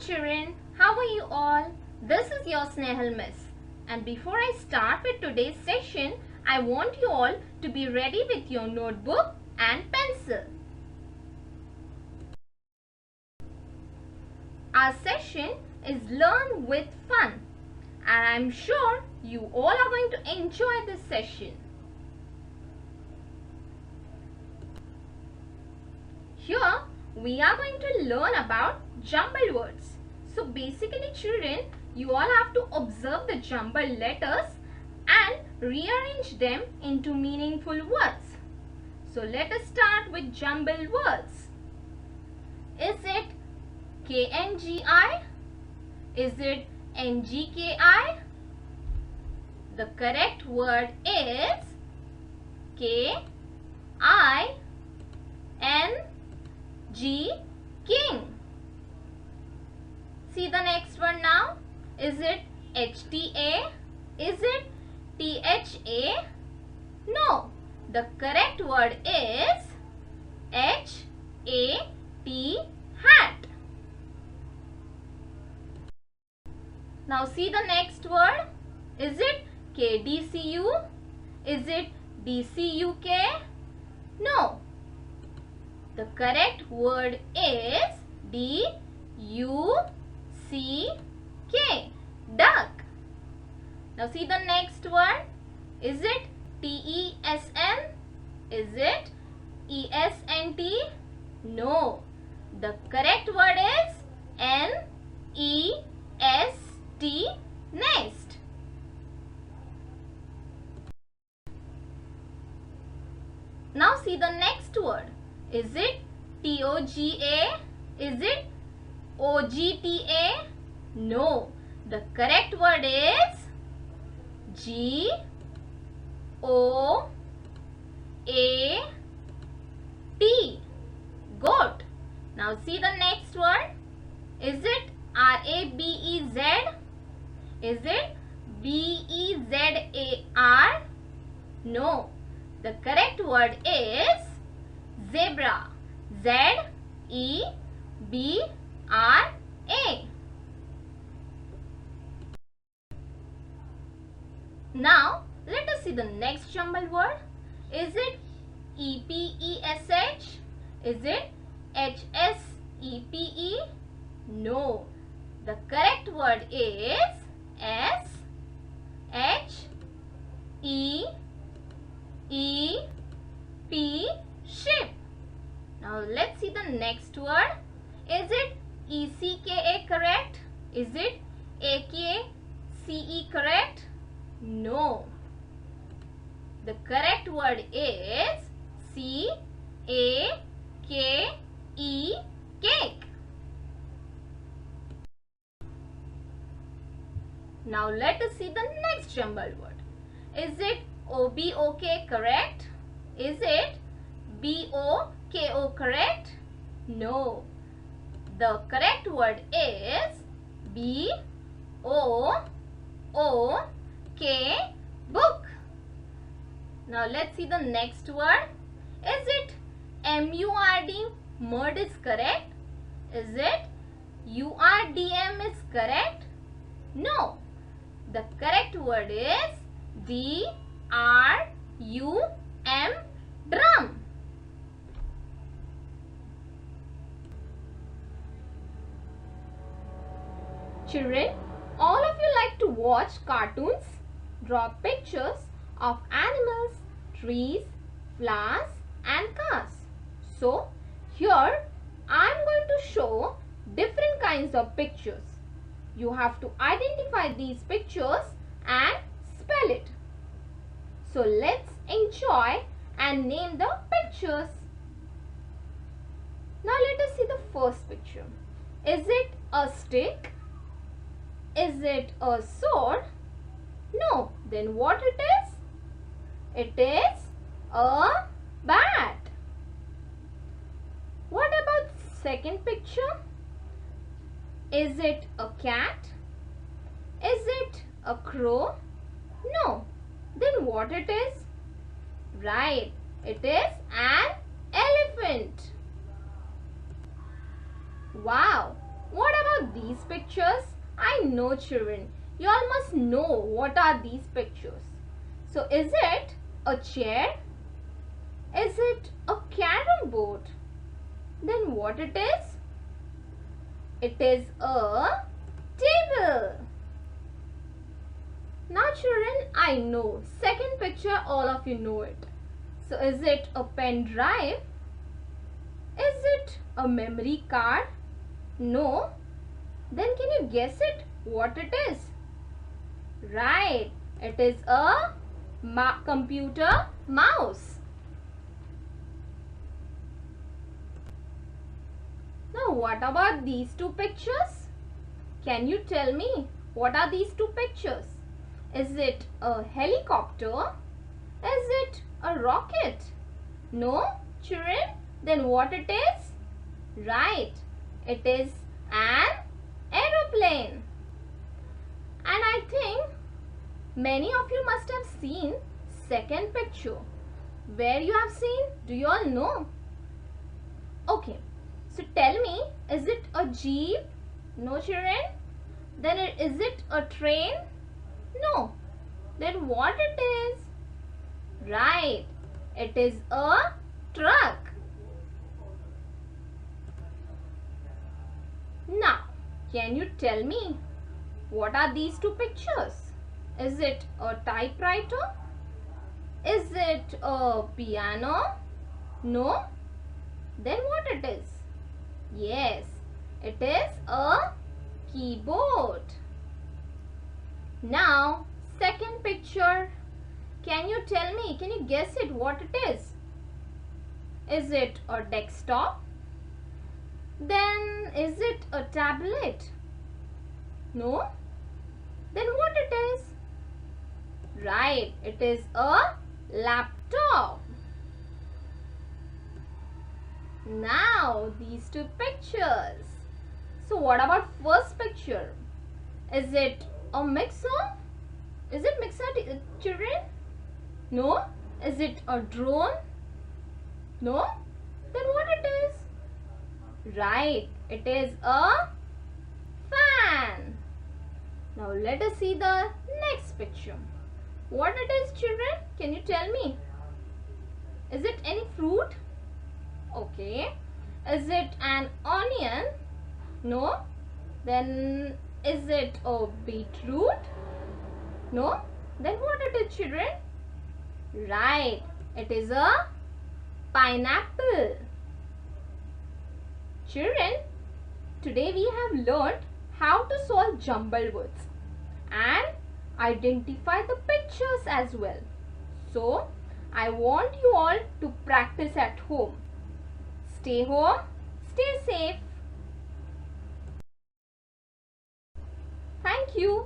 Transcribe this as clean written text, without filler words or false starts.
children, how are you all? This is your Snehal Miss. And before I start with today's session, I want you all to be ready with your notebook and pencil. Our session is Learn with Fun, and I'm sure you all are going to enjoy this session. Here we are going to learn about jumbled words. So basically children, you all have to observe the jumbled letters and rearrange them into meaningful words. So let us start with jumbled words. Is it KNGI? Is it NGKI? The correct word is KING. King. See the next one now. Is it HTA? Is it THA? No. The correct word is HAT, hat. Now see the next word. Is it KDCU? Is it DCUK? No. The correct word is DUCK, duck. Now see the next word. Is it TESN? Is it ESNT? No. The correct word is NEST, nest. Now see the next word. Is it TOGA? Is it OGTA? No. The correct word is GOAT, goat. Now see the next word. Is it RABEZ? Is it BEZAR? No. The correct word is zebra, ZEBRA. Now let us see the next jumbled word. Is it EPESH? Is it HSEPE? No. The correct word is SHEEP, ship. Now let's see the next word. Is it ECKA correct? Is it AKCE correct? No. The correct word is CAKE, cake. Now let us see the next jumbled word. Is it OBOK correct? Is it BOKO correct? No. The correct word is BOOK, book. Now let's see the next word. Is it MURD, murd is correct? Is it URDM is correct? No. The correct word is DRUM, drum. Children, all of you like to watch cartoons, draw pictures of animals, trees, flowers and cars. So, here I am going to show different kinds of pictures. You have to identify these pictures and spell it. So, let's enjoy and name the pictures. Now, let us see the first picture. Is it a stick? Is it a sword? No. Then what it is? It is a bat. What about second picture? Is it a cat? Is it a crow? No. Then what it is? Right. It is an elephant. Wow. What about about these pictures? I know children, you all must know what are these pictures. So is it a chair? Is it a carom board? Then what it is? It is a table. Now children, I know. Second picture, all of you know it. So is it a pen drive? Is it a memory card? No. Then can you guess it? What it is? Right. It is a computer mouse. Now what about these two pictures? Can you tell me what are these two pictures? Is it a helicopter? Is it a rocket? No, children? Then what it is? Right, it is an aeroplane. And I think many of you must have seen second picture. Where you have seen? Do you all know? Okay, so tell me, is it a jeep? No, children? Then is it a train? No. Then what it is? Right, it is a truck. Now, can you tell me what are these two pictures? Is it a typewriter? Is it a piano? No? Then what it is? Yes, it is a keyboard. Now, second picture. Can you tell me, can you guess it what it is? Is it a desktop? Then is it a tablet? No? Then what it is? Right, it is a laptop. Now these two pictures. So what about first picture? Is it a mixer? Is it mixer, children? No? Is it a drone? No? Then what it is? Right, it is a fan. Now let us see the next picture. What it is, children? Can you tell me? Is it any fruit? Okay. Is it an onion? No. Then is it a beetroot? No. Then what it is, children? Right. It is a pineapple. Children, today we have learned how to solve jumbled words and identify the pictures as well. So, I want you all to practice at home. Stay home, stay safe. Thank you.